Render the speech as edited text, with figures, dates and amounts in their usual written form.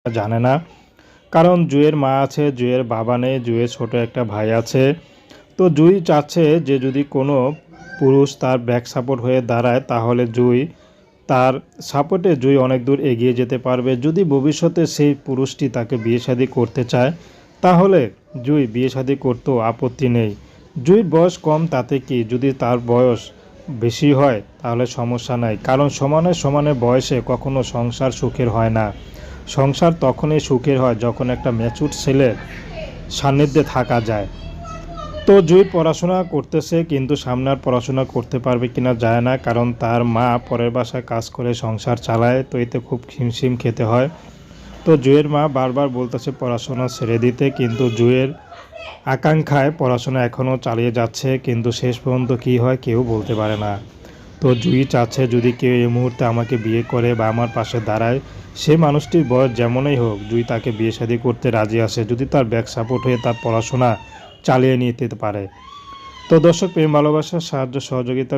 জানে না। কারণ জুঁইয়ের মা আছে, জুঁইয়ের বাবা নেই, জুঁইয়ের ছোট একটা ভাই আছে। তো জুঁই চাচ্ছে যে যদি কোনো পুরুষ তার ব্যাক সাপোর্ট হয়ে দাঁড়ায় তাহলে তার সাপোর্টে জুঁই অনেক দূর এগিয়ে যেতে পারবে। যদি ভবিষ্যতে সেই পুরুষটি তাকে বিয়ে শাদী করতে চায় তাহলে জুঁই বিয়ে শাদী করতেও আপত্তি নেই। জুঁইর বয়স কম তাতে কি, যদি তার বয়স বেশি হয় তাহলে সমস্যা নাই। কারণ সমানে সমানে বয়সে কখনো সংসার সুখের হয় না। সংসার তখনই সুখের হয় যখন একটা ম্যাচুর ছেলের সান্নিধ্যে থাকা যায়। তো জুঁই পড়াশোনা করতেছে, কিন্তু সামনে আর পড়াশোনা করতে পারবে কিনা যায় না, কারণ তার মা পরের বাসায় কাজ করে সংসার চালায়। তো এতে খুব হিমশিম খেতে হয়। তো জুঁইয়ের মা বারবার বলতেছে পড়াশোনা ছেড়ে দিতে, কিন্তু জুঁইয়ের আকাঙ্ক্ষায় পড়াশোনা এখনও চালিয়ে যাচ্ছে, কিন্তু শেষ পর্যন্ত কী হয় কেউ বলতে পারে না। তো জুঁই চাচ্ছে যদি কেউ এই মুহূর্তে আমাকে বিয়ে করে বা আমার পাশে দাঁড়ায়, সে মানুষটির বয়স যেমনই হোক, জুঁই তাকে বিয়ে শাদী করতে রাজি আছে যদি তার ব্যাক সাপোর্ট হয়ে তার পড়াশোনা চালিয়ে নিতে পারে। তো দর্শক, প্রেম ভালোবাসার সাহায্য সহযোগিতা